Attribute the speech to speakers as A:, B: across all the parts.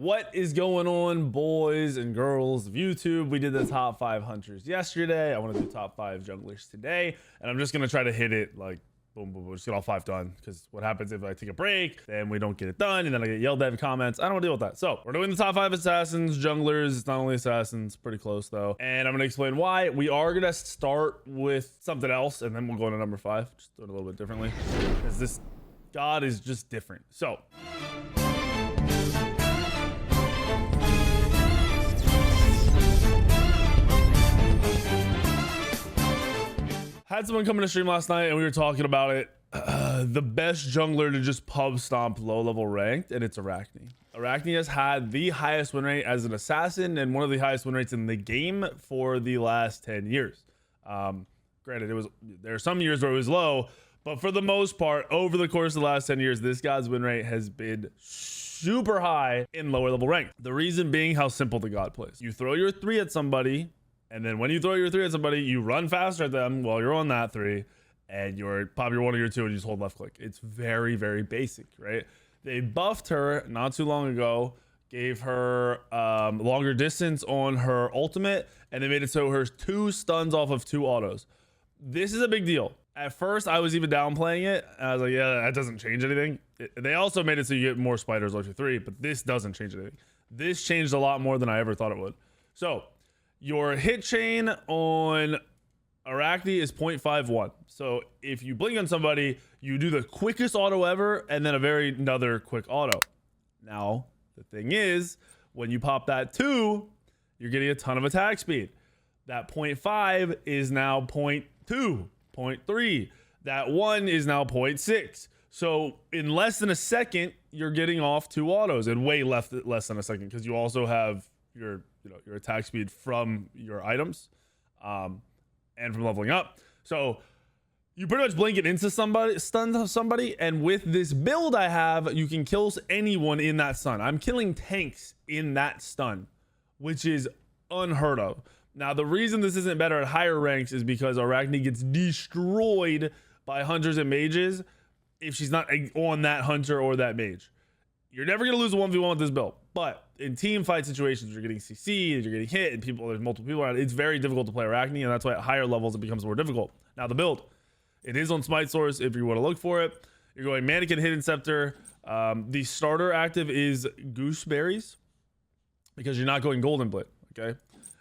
A: What is going on, boys and girls of YouTube? We did the top 5 hunters yesterday. I want to do top 5 junglers today, and I'm just gonna try to hit it like boom, boom, boom, just get all 5 done. Because what happens if I take a break, then we don't get it done, and then I get yelled at in comments. I don't want to deal with that. So we're doing the top 5 assassins, junglers. It's not only assassins, pretty close though. And I'm gonna explain why. We are gonna start with something else, and then we'll go into number 5. Just do it a little bit differently, because this god is just different. So. Had someone come into stream last night and we were talking about it. The best jungler to just pub stomp low level ranked, and it's Arachne. Arachne has had the highest win rate as an assassin and one of the highest win rates in the game for the last 10 years. Granted, there are some years where it was low, but for the most part, over the course of the last 10 years, this guy's win rate has been super high in lower level rank. The reason being how simple the god plays. You throw your 3 at somebody, and then when you throw your 3 at somebody, you run faster at them while you're on that 3, and you pop your 1 or your 2 and you just hold left click. It's very, very basic, right? They buffed her not too long ago, gave her longer distance on her ultimate, and they made it so her 2 stuns off of 2 autos. This is a big deal. At first, I was even downplaying it. I was like, yeah, that doesn't change anything. They also made it so you get more spiders off your 3, but this doesn't change anything. This changed a lot more than I ever thought it would. So, your hit chain on Arachne is 0.51. So if you blink on somebody, you do the quickest auto ever and then another quick auto. Now, the thing is, when you pop that 2, you're getting a ton of attack speed. That 0.5 is now 0.2, 0.3. That 1 is now 0.6. So in less than a second, you're getting off 2 autos, and way less than a second, because you also have your attack speed from your items and from leveling up. So you pretty much blink it into somebody, stun somebody, and with this build I have, you can kill anyone in that stun. I'm killing tanks in that stun, which is unheard of. Now, the reason this isn't better at higher ranks is because Arachne gets destroyed by hunters and mages if she's not on that hunter or that mage. You're never going to lose a 1v1 with this build, but in team fight situations, you're getting CC'd, you're getting hit, and there's multiple people around. It's very difficult to play Arachne, and that's why at higher levels it becomes more difficult. Now, the build, it is on Smite source if you want to look for it. You're going Mannequin, Hidden Scepter. The starter active is Gooseberries, because you're not going Golden Blade, okay?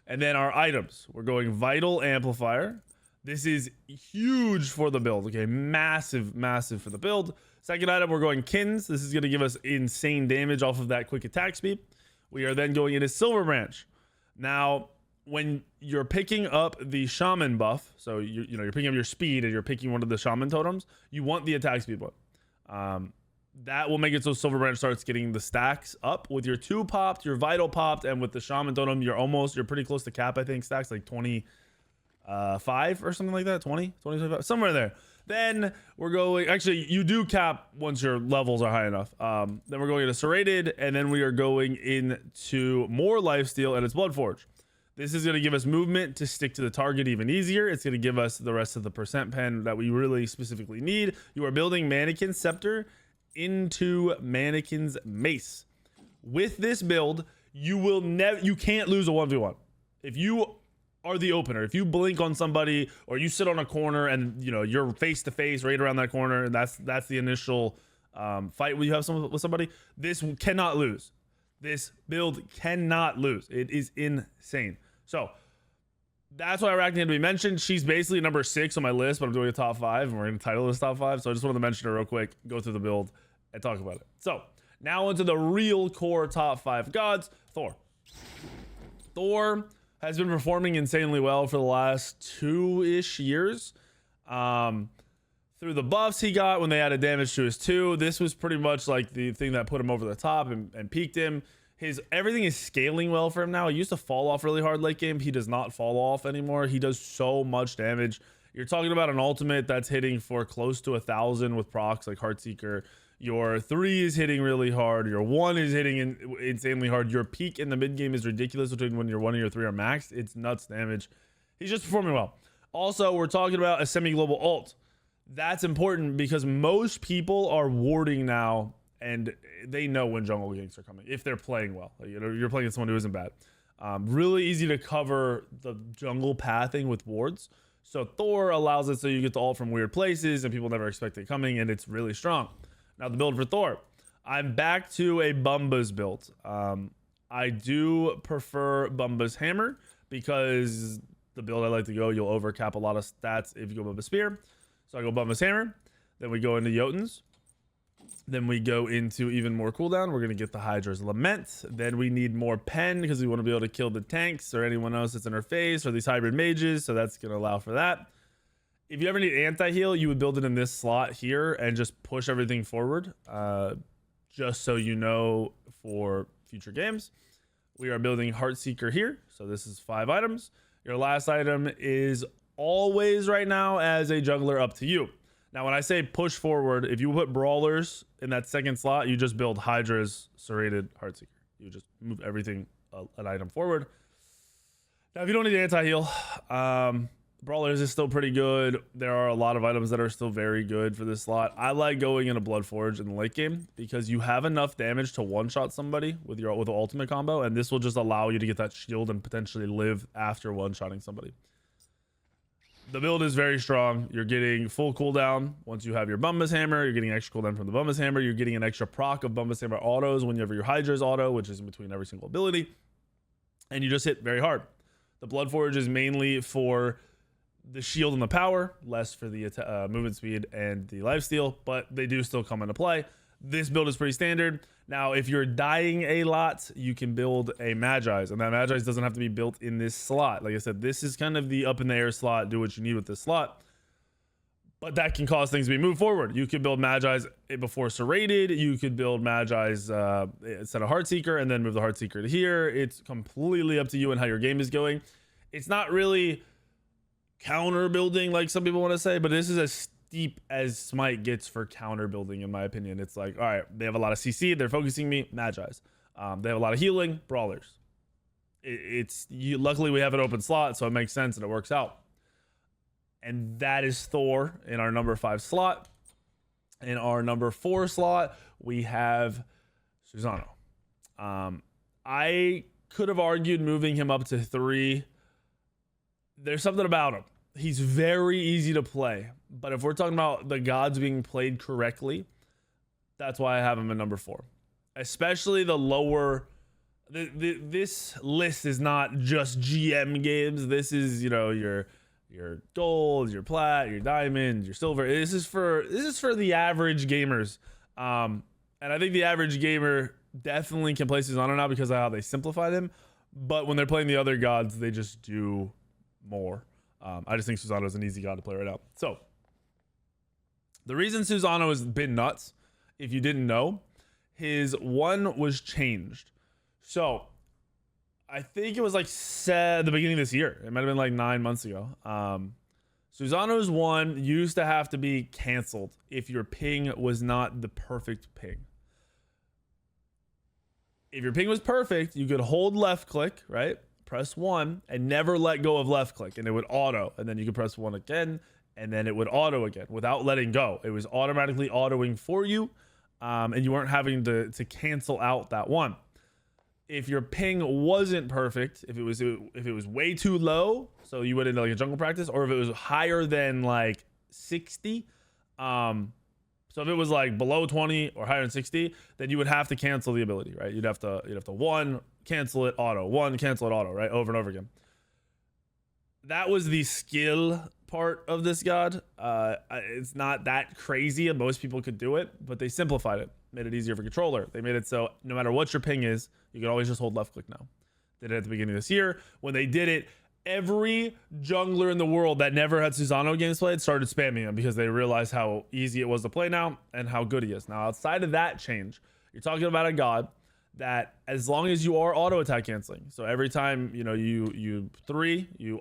A: And then our items, we're going Vital Amplifier. This is huge for the build, okay? Massive, massive for the build. Second item, we're going Kins. This is going to give us insane damage off of that quick attack speed. We are then going into Silver Branch. Now, when you're picking up the Shaman buff, so you're picking up your speed and you're picking one of the Shaman totems, you want the attack speed one. That will make it so Silver Branch starts getting the stacks up. With your 2 popped, your Vital popped, and with the Shaman totem, you're pretty close to cap, I think. Stacks like 25 or something like that. 20, 25, somewhere there. Then we're going, actually you do cap once your levels are high enough. Then we're going into Serrated, and then we are going into more Lifesteal, and it's Bloodforge. This is going to give us movement to stick to the target even easier. It's going to give us the rest of the percent pen that we really specifically need. You are building Mannequin Scepter into Mannequin's Mace. With this build, you can't lose a 1v1. If you are the opener, if you blink on somebody or you sit on a corner and you're face to face right around that corner, and that's the initial fight when you have with somebody, this cannot lose. This build cannot lose. It is insane. So that's why Arachne had to be mentioned. She's basically number 6 on my list, but I'm doing a top 5, and we're going to title this top 5. So I just wanted to mention her real quick, go through the build, and talk about it. So now into the real core top 5 gods. Thor has been performing insanely well for the last 2-ish years. Through the buffs he got when they added damage to his 2, this was pretty much like the thing that put him over the top and peaked him. Everything is scaling well for him now. He used to fall off really hard late game. He does not fall off anymore. He does so much damage. You're talking about an ultimate that's hitting for close to 1,000 with procs like Heartseeker. Your 3 is hitting really hard. Your 1 is hitting insanely hard. Your peak in the mid game is ridiculous between when your 1 and your 3 are maxed. It's nuts damage. He's just performing well. Also, we're talking about a semi-global ult. That's important because most people are warding now and they know when jungle ganks are coming if they're playing well. Like, you're playing with someone who isn't bad. Really easy to cover the jungle pathing with wards. So Thor allows it so you get to ult from weird places and people never expect it coming, and it's really strong. Now the build for Thor, I'm back to a Bumba's build. I do prefer Bumba's hammer because the build I like to go, you'll overcap a lot of stats if you go Bumba's spear. So I go Bumba's hammer, then we go into Jotun's. Then we go into even more cooldown. We're going to get the Hydra's Lament. Then we need more pen because we want to be able to kill the tanks or anyone else that's in our face or these hybrid mages. So that's going to allow for that. If you ever need anti-heal, you would build it in this slot here and just push everything forward. Just so you know for future games. We are building Heartseeker here. So this is 5 items. Your last item is always right now as a jungler up to you. Now, when I say push forward, if you put brawlers in that second slot, you just build Hydra's serrated Heartseeker. You just move everything an item forward. Now, if you don't need anti-heal, brawlers is still pretty good. There are a lot of items that are still very good for this slot. I like going in a Bloodforge in the late game because you have enough damage to one-shot somebody with the ultimate combo, and this will just allow you to get that shield and potentially live after one-shotting somebody. The build is very strong. You're getting full cooldown once you have your Bumba's hammer. You're getting extra cooldown from the Bumba's hammer. You're getting an extra proc of Bumba's hammer autos whenever your Hydra's auto, which is in between every single ability. And you just hit very hard. The Bloodforge is mainly for the shield and the power, less for the movement speed and the lifesteal, but they do still come into play. This build is pretty standard. Now, if you're dying a lot, you can build a Magi's, and that Magi's doesn't have to be built in this slot. Like I said, this is kind of the up in the air slot. Do what you need with this slot, but that can cause things to be moved forward. You could build Magi's before serrated. You could build Magi's instead of Heartseeker, and then move the Heartseeker to here. It's completely up to you and how your game is going. It's not really counter building like some people want to say, but this is as steep as Smite gets for counter building, in my opinion. It's like, all right, they have a lot of CC, they're focusing me, Magi's. They have a lot of healing, brawlers. Luckily we have an open slot, so it makes sense and it works out. And that is Thor in our number 5 slot. In our number 4 slot, we have Susano. I could have argued moving him up to 3. There's something about him. He's very easy to play, but if we're talking about the gods being played correctly, that's why I have him at number 4. Especially the lower. This list is not just GM games. This is, you know, your gold, your plat, your diamond, your silver. This is for the average gamers. And I think the average gamer definitely can play Susano now because of how they simplify them. But when they're playing the other gods, they just do more. I just think Susano is an easy god to play right now. So the reason Susano has been nuts, if you didn't know, his 1 was changed. So I think it was like the beginning of this year. It might have been like 9 months ago. Susano's 1 used to have to be canceled if your ping was not the perfect ping. If your ping was perfect, you could hold left click, right? Press 1 and never let go of left click, and it would auto, and then you could press 1 again, and then it would auto again without letting go. It was automatically autoing for you, and you weren't having to cancel out that 1. If your ping wasn't perfect, if it was way too low, so you went into like a jungle practice, or if it was higher than like 60, so if it was like below 20 or higher than 60, then you would have to cancel the ability, right? You'd have to 1 cancel it auto, 1 cancel it auto, right? Over and over again. That was the skill part of this god. It's not that crazy. Most people could do it, but they simplified it, made it easier for controller. They made it so no matter what your ping is, you can always just hold left click now. Did it at the beginning of this year. When they did it, every jungler in the world that never had Susano games played started spamming him because they realized how easy it was to play now and how good he is. Now, outside of that change, you're talking about a god that as long as you are auto attack canceling, so every time you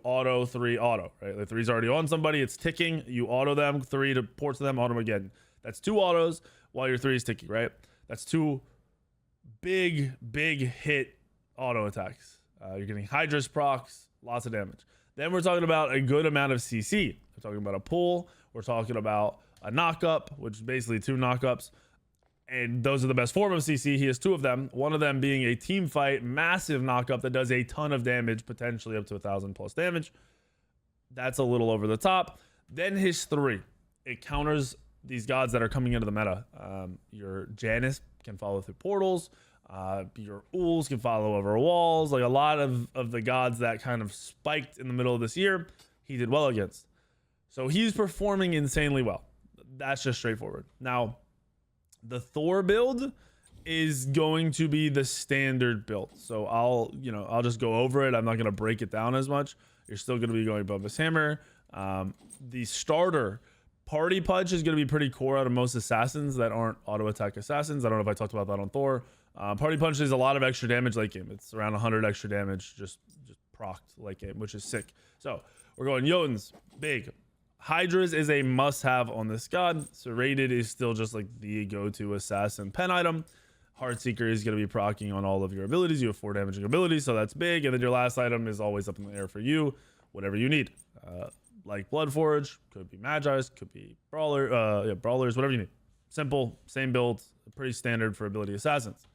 A: auto 3 auto, right? The 3's already on somebody, it's ticking, you auto them, 3 to port to them, auto them again. That's 2 autos while your 3 is ticking, right? That's 2 big hit auto attacks. You're getting Hydra's procs, lots of damage. Then we're talking about a good amount of CC. We're talking about a pull. We're talking about a knock up, which is basically 2 knockups. And those are the best form of CC. He has two of them. One of them being a team fight, massive knockup that does a ton of damage, potentially up to 1,000 plus damage. That's a little over the top. Then his 3. It counters these gods that are coming into the meta. Your Janus can follow through portals. Your Ools can follow over walls. Like a lot of the gods that kind of spiked in the middle of this year, he did well against. So he's performing insanely well. That's just straightforward. Now, the Thor build is going to be the standard build. So I'll just go over it. I'm not going to break it down as much. You're still going to be going Boba's Hammer. The starter Party Punch is going to be pretty core out of most assassins that aren't auto attack assassins. I don't know if I talked about that on Thor. Party Punch is a lot of extra damage late game. It's around 100 extra damage just procced late game, which is sick. So we're going Jotuns, big. Hydras is a must-have on this god. Serrated is still just like the go-to assassin pen item. Heartseeker is going to be proccing on all of your abilities. You have 4 damaging abilities, so that's big. And then your last item is always up in the air for you, whatever you need. Like Bloodforge, could be Magi's, could be Brawlers, whatever you need. Simple, same build, pretty standard for ability assassins.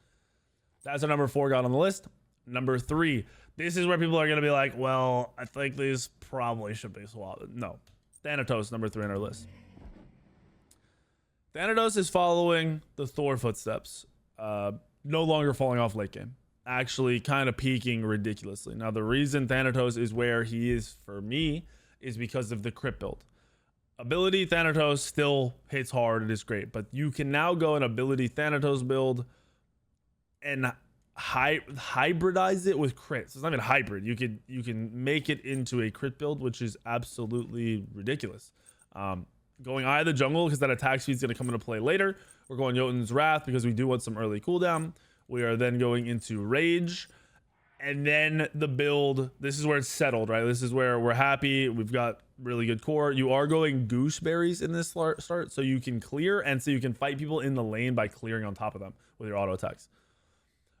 A: That's our number 4 god on the list. Number 3. This is where people are going to be like, well, I think these probably should be swapped. No. Thanatos, number 3 on our list. Thanatos is following the Thor footsteps. No longer falling off late game. Actually kind of peaking ridiculously. Now, the reason Thanatos is where he is for me is because of the crit build. Ability Thanatos still hits hard. It is great. But you can now go an ability Thanatos build and hybridize it with crits. It's not even hybrid. You can make it into a crit build, which is absolutely ridiculous. Going Eye of the Jungle because that attack speed is going to come into play later. We're going Jotun's Wrath because we do want some early cooldown. We are then going into Rage, and then the build. This is where it's settled, right? This is where we're happy. We've got really good core. You are going Gooseberries in this start, so you can clear, and so you can fight people in the lane by clearing on top of them with your auto attacks.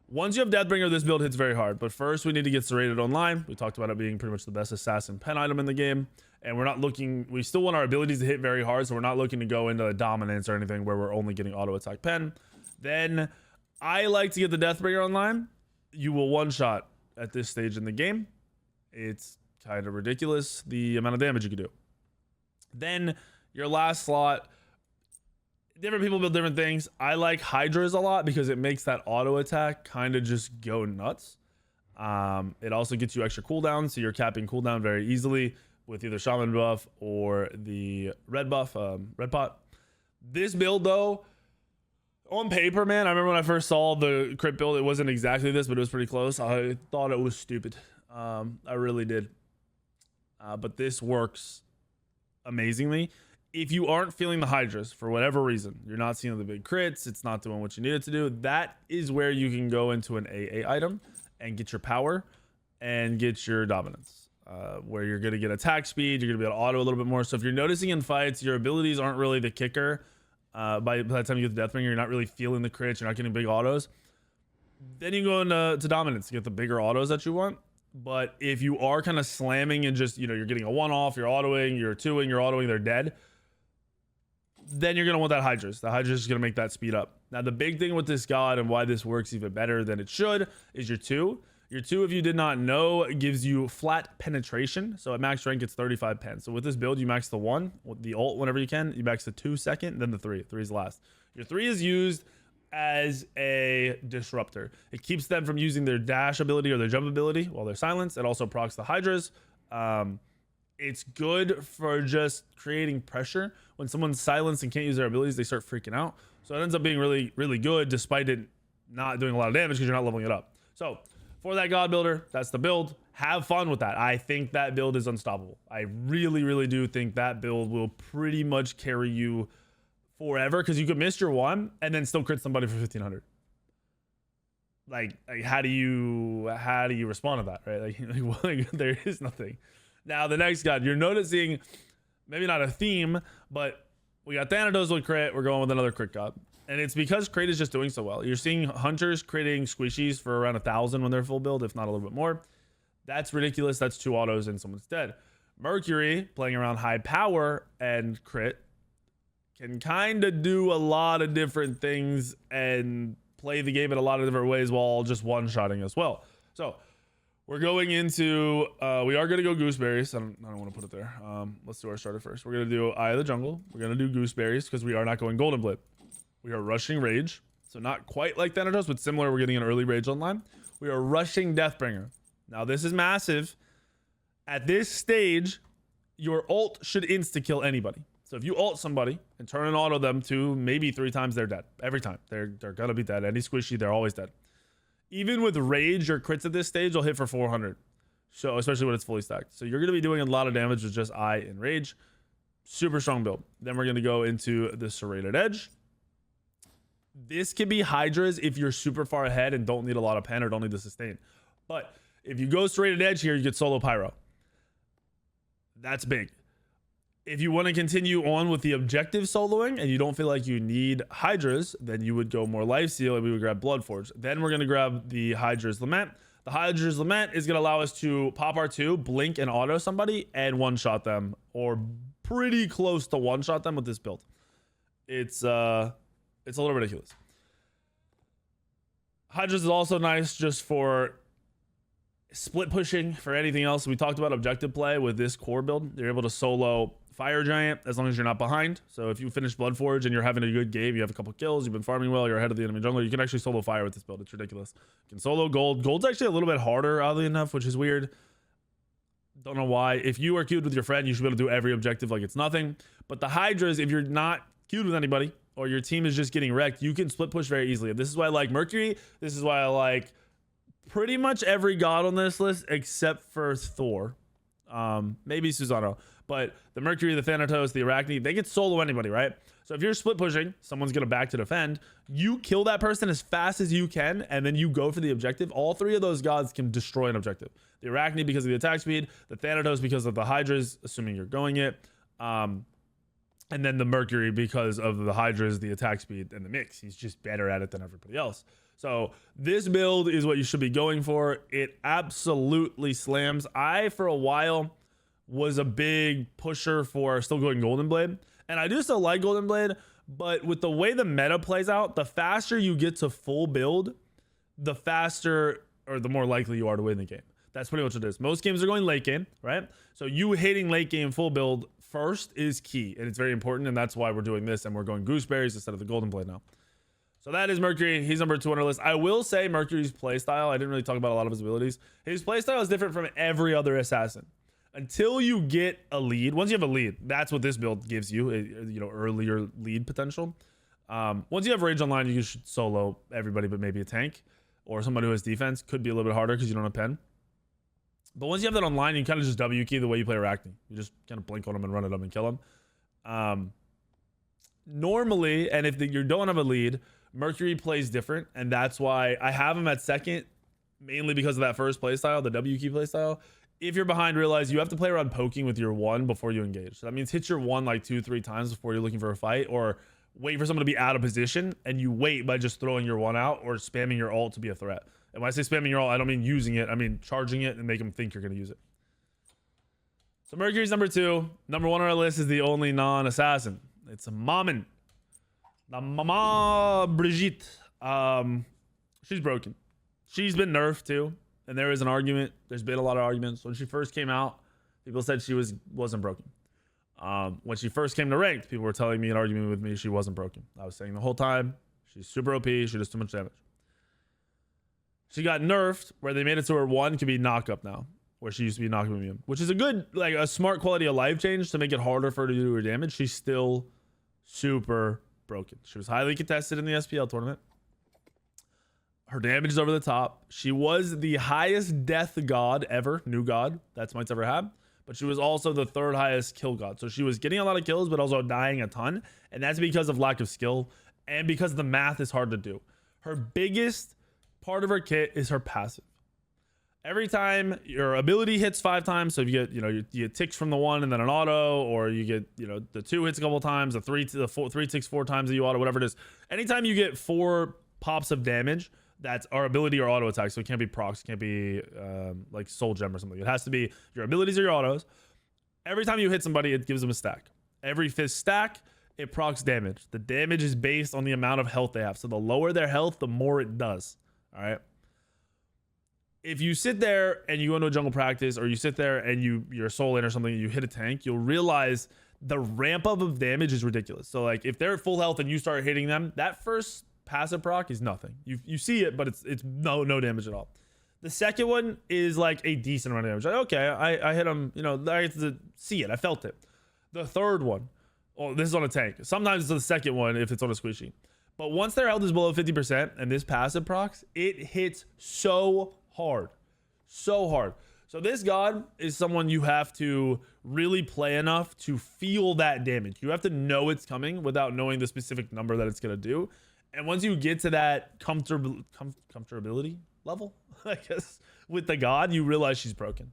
A: Once you have Deathbringer, this build hits very hard. But first, we need to get Serrated online. We talked about it being pretty much the best assassin pen item in the game. And we're not looking... We still want our abilities to hit very hard, so we're not looking to go into a dominance or anything where we're only getting auto attack pen. Then, I like to get the Deathbringer online. You will one-shot at this stage in the game. It's kind of ridiculous, the amount of damage you can do. Then, your last slot... Different people build different things. I like Hydras a lot because it makes that auto attack kind of just go nuts. It also gets you extra cooldown, so you're capping cooldown very easily with either Shaman buff or the red buff, red pot. This build though, on paper, man, I remember when I first saw the crit build, it wasn't exactly this, but it was pretty close. I thought it was stupid. I really did. But this works amazingly. If you aren't feeling the Hydras for whatever reason, you're not seeing the big crits, it's not doing what you need it to do, that is where you can go into an AA item and get your power and get your dominance, where you're going to get attack speed, you're going to be able to auto a little bit more. So if you're noticing in fights, your abilities aren't really the kicker. By the time you get the Deathbringer, you're not really feeling the crits, you're not getting big autos. Then you go into dominance to get the bigger autos that you want. But if you are kind of slamming and just, you're getting a one-off, you're autoing, you're two-ing, you're autoing, they're dead, then you're going to want that Hydras. The Hydras is going to make that speed up. Now, the big thing with this god and why this works even better than it should is your 2. Your 2, if you did not know, gives you flat penetration. So at max rank, it's 35 pen. So with this build, you max the 1, with the ult whenever you can. You max the 2 second, then the 3. 3 is last. Your 3 is used as a disruptor. It keeps them from using their dash ability or their jump ability while they're silenced. It also procs the Hydras. It's good for just creating pressure. When someone's silenced and can't use their abilities, they start freaking out. So it ends up being really, really good despite it not doing a lot of damage because you're not leveling it up. So for that god builder, that's the build. Have fun with that. I think that build is unstoppable. I really, really do think that build will pretty much carry you forever because you could miss your 1 and then still crit somebody for 1500. Like how do you respond to that, right? Like there is nothing. Now the next god, you're noticing maybe not a theme, but we got Thanatos with crit. We're going with another crit god, and it's because crit is just doing so well. You're seeing hunters critting squishies for around 1,000 when they're full build, if not a little bit more. That's ridiculous. That's 2 autos and someone's dead. Mercury playing around high power and crit can kind of do a lot of different things and play the game in a lot of different ways while just one-shotting as well. So we're going into, we are going to go gooseberries. I don't want to put it there. Let's do our starter first. We're going to do Eye of the Jungle. We're going to do gooseberries because we are not going golden blade. We are rushing rage. So not quite like Thanatos, but similar. We're getting an early rage online. We are rushing Deathbringer. Now this is massive. At this stage, your ult should insta-kill anybody. So if you ult somebody and turn and auto them to maybe 3 times, they're dead. Every time. They're gonna be dead. Any squishy, they're always dead. Even with rage, your crits at this stage will hit for 400. So especially when it's fully stacked. So you're gonna be doing a lot of damage with just Eye and Rage. Super strong build. Then we're gonna go into the Serrated Edge. This could be Hydras if you're super far ahead and don't need a lot of pen or don't need the sustain. But if you go Serrated Edge here, you get solo Pyro. That's big. If you want to continue on with the objective soloing and you don't feel like you need Hydras, then you would go more Lifesteal and we would grab Bloodforge. Then we're going to grab the Hydra's Lament. The Hydra's Lament is going to allow us to pop R2, blink and auto somebody and one-shot them, or pretty close to one-shot them with this build. It's a little ridiculous. Hydra's is also nice just for split pushing. For anything else, we talked about objective play with this core build. You're able to solo Fire Giant as long as you're not behind. So if you finish Bloodforge and you're having a good game, you have a couple kills, you've been farming well, you're ahead of the enemy jungler, you can actually solo fire with this build. It's ridiculous. You can solo gold. Gold's actually a little bit harder, oddly enough, which is weird. Don't know why. If you are queued with your friend, you should be able to do every objective like it's nothing. But the Hydras, if you're not queued with anybody or your team is just getting wrecked, you can split push very easily. This is why I like Mercury. This is why I like pretty much every god on this list except for Thor. Maybe Susano. But the Mercury, the Thanatos, the Arachne, they get solo anybody, right? So if you're split pushing, someone's going to back to defend. You kill that person as fast as you can, and then you go for the objective. All 3 of those gods can destroy an objective. The Arachne because of the attack speed, the Thanatos because of the Hydras, assuming you're going it, and then the Mercury because of the Hydras, the attack speed, and the mix. He's just better at it than everybody else. So this build is what you should be going for. It absolutely slams. I, for a while, was a big pusher for still going Golden Blade. And I do still like Golden Blade, but with the way the meta plays out, the faster you get to full build, the faster or the more likely you are to win the game. That's pretty much what it is. Most games are going late game, right? So you hitting late game full build first is key, and it's very important, and that's why we're doing this, and we're going Gooseberries instead of the Golden Blade now. So that is Mercury. He's number 2 on our list. I will say Mercury's playstyle, I didn't really talk about a lot of his abilities. His playstyle is different from every other assassin. Until you get a lead, once you have a lead, that's what this build gives you, earlier lead potential. Once you have Rage online, you should solo everybody but maybe a tank or somebody who has defense. Could be a little bit harder because you don't have pen. But once you have that online, you kind of just W key the way you play Arachne. You just kind of blink on them and run at them and kill them. Normally, and if you don't have a lead, Mercury plays different, and that's why I have him at second, mainly because of that first playstyle, the W key playstyle. If you're behind, realize you have to play around poking with your 1 before you engage. So that means hit your 1 like 2-3 times before you're looking for a fight, or wait for someone to be out of position, and you wait by just throwing your 1 out or spamming your ult to be a threat. And when I say spamming your ult, I don't mean using it. I mean charging it and make them think you're going to use it. So Mercury's number 2. Number 1 on our list is the only non-assassin. It's a Mammon. The Mama Brigitte. She's broken. She's been nerfed too. And there is an argument. There's been a lot of arguments. When she first came out, people said she wasn't broken. When she first came to ranked, people were telling me and arguing with me she wasn't broken. I was saying the whole time, she's super OP. She does too much damage. She got nerfed where they made it so her 1 could be knock up now, where she used to be knock up immune, which is a good, like a smart quality of life change to make it harder for her to do her damage. She's still super broken. She was highly contested in the SPL tournament. Her damage is over the top. She was the highest death god ever, new god that Smite's ever had, but she was also the 3rd highest kill god. So she was getting a lot of kills, but also dying a ton. And that's because of lack of skill and because the math is hard to do. Her biggest part of her kit is her passive. Every time your ability hits 5 times, so if you get, you get ticks from the 1 and then an auto, or you get, the 2 hits a couple times, the 3 ticks 4 times that you auto, whatever it is. Anytime you get 4 pops of damage, that's our ability or auto attack. So it can't be procs, it can't be like soul gem or something. It has to be your abilities or your autos. Every time you hit somebody, it gives them a stack. Every 5th stack it procs damage. The damage is based on the amount of health they have. So the lower their health, the more it does. All right. If you sit there and you go into a jungle practice, or you sit there and you're soul in or something, and you hit a tank, you'll realize the ramp up of damage is ridiculous. So like if they're at full health and you start hitting them, that first passive proc is nothing. You see it, but it's no damage at all. The second one is like a decent amount of damage. Like, okay, I hit him, you know, I get to see it. I felt it. The third one, oh, this is on a tank. Sometimes it's the second one if it's on a squishy. But once their health is below 50% and this passive procs, it hits so hard. So hard. So this god is someone you have to really play enough to feel that damage. You have to know it's coming without knowing the specific number that it's going to do. And once you get to that comfortability level, I guess, with the god, you realize she's broken.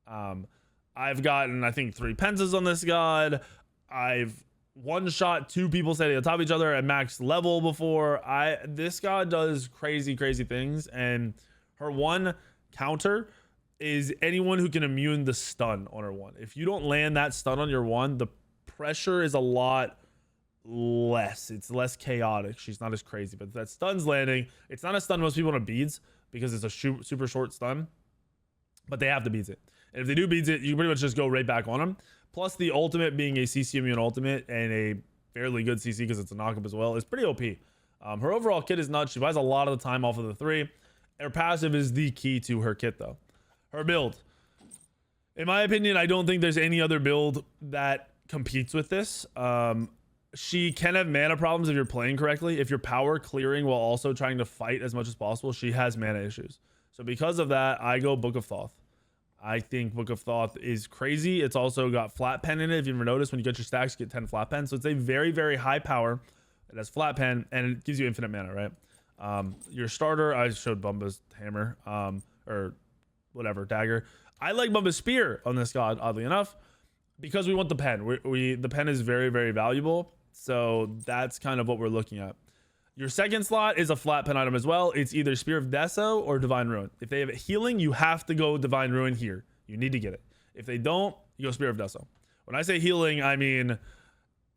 A: I've gotten, I think, 3 Pensas on this god. I've one-shot 2 people standing on top of each other at max level before. This god does crazy things, and her one counter is anyone who can immune the stun on her one. If you don't land that stun on your one, the pressure is a lot less. It's less chaotic. She's not as crazy, but that stun's landing. It's not a stun most people want to beads because it's a super short stun, but they have to beads it. And if they do beads it, you pretty much just go right back on them. Plus the ultimate being a CC immune ultimate and a fairly good CC because it's a knockup as well is pretty OP. Her overall kit is nuts. She buys a lot of the time off of the 3. Her passive is the key to her kit though. Her build, in my opinion, I don't think there's any other build that competes with this. She can have mana problems if you're playing correctly. If you're power clearing while also trying to fight as much as possible, she has mana issues. So because of that, I go Book of Thoth. I think Book of Thoth is crazy. It's also got flat pen in it. If you ever notice, when you get your stacks, you get 10 flat pen. So it's a very high power. It has flat pen and it gives you infinite mana, right? Your starter, I showed Bumba's hammer, or whatever, dagger. I like Bumba's spear on this god, oddly enough, because we want the pen. The pen is very valuable. So that's kind of what we're looking at. Your second slot is a flat pen item as well. It's either Spear of Deso or Divine Ruin. If they have healing, you have to go Divine Ruin here. You need to get it. If they don't, you go Spear of Deso. When I say healing, I mean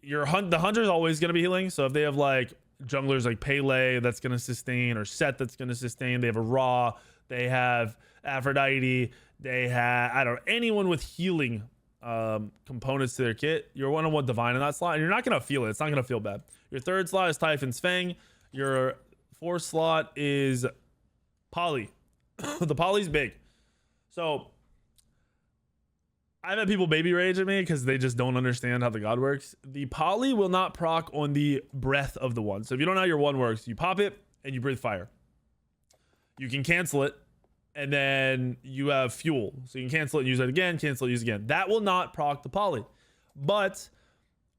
A: the hunter is always going to be healing. So if they have like junglers like Pele that's going to sustain, or Set that's going to sustain, they have a Ra, they have Aphrodite, they have, I don't know, anyone with healing components to their kit, you're one on one divine in that slot, and you're not gonna feel it. It's not gonna feel bad. Your third slot is Typhon's Fang. Your fourth slot is Poly. The Poly's big. So I've had people baby rage at me because they just don't understand how the god works. The Poly will not proc on the breath of the one. So if you don't know how your one works, you pop it and you breathe fire. You can cancel it, and then you have fuel. So you can cancel it and use it again, cancel it, use it again. That will not proc the Poly. But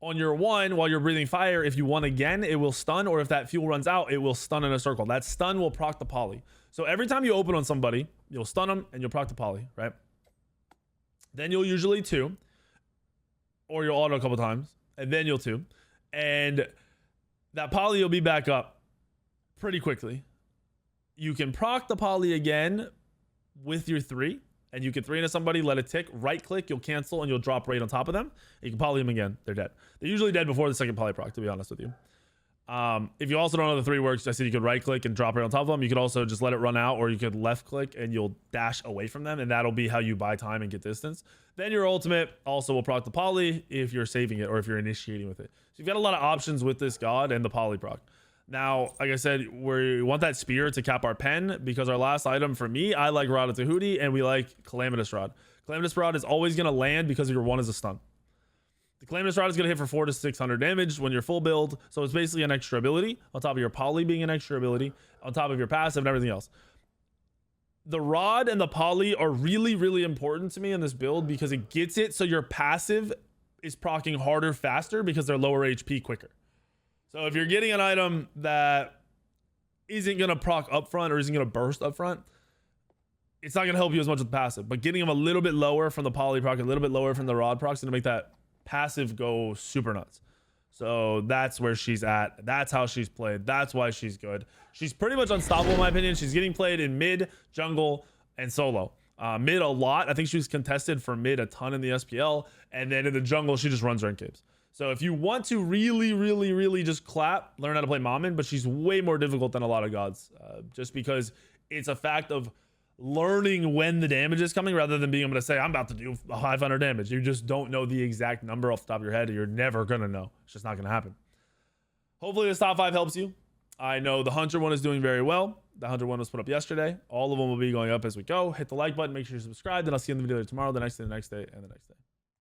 A: on your one, while you're breathing fire, if you one again, it will stun, or if that fuel runs out, it will stun in a circle. That stun will proc the Poly. So every time you open on somebody, you'll stun them and you'll proc the Poly, right? Then you'll usually 2, or you'll auto a couple times, and then you'll 2. And that Poly will be back up pretty quickly. You can proc the Poly again with your 3, and you can 3 into somebody, let it tick, right click, you'll cancel, and you'll drop right on top of them. You can Poly them again, they're dead. They're usually dead before the second Poly proc, to be honest with you. If you also don't know the 3 works, I said you could right click and drop right on top of them. You could also just let it run out, or you could left click and you'll dash away from them, and that'll be how you buy time and get distance. Then your ultimate also will proc the Poly if you're saving it or if you're initiating with it. So you've got a lot of options with this god and the Poly proc. Now, like I said, we want that spear to cap our pen, because our last item for me, I like Rod of Tahuti, and we like Calamitous Rod. Calamitous Rod is always going to land because your one is a stun. The Calamitous Rod is going to hit for 400 to 600 damage when you're full build, so it's basically an extra ability, on top of your Poly being an extra ability, on top of your passive and everything else. The Rod and the Poly are really important to me in this build, because it gets it so your passive is proccing harder faster because they're lower HP quicker. So if you're getting an item that isn't going to proc up front or isn't going to burst up front, it's not going to help you as much with the passive. But getting them a little bit lower from the Poly proc, a little bit lower from the Rod proc, is going to make that passive go super nuts. So that's where she's at. That's how she's played. That's why she's good. She's pretty much unstoppable in my opinion. She's getting played in mid, jungle, and solo. Mid a lot. I think she was contested for mid a ton in the SPL. And then in the jungle, she just runs rank games. So if you want to really just clap, learn how to play Mammon, but she's way more difficult than a lot of gods, just because it's a fact of learning when the damage is coming rather than being able to say, I'm about to do 500 damage. You just don't know the exact number off the top of your head. You're never going to know. It's just not going to happen. Hopefully this top 5 helps you. I know the Hunter one is doing very well. The Hunter one was put up yesterday. All of them will be going up as we go. Hit the like button. Make sure you're subscribed. And I'll see you in the video tomorrow, the next day, and the next day.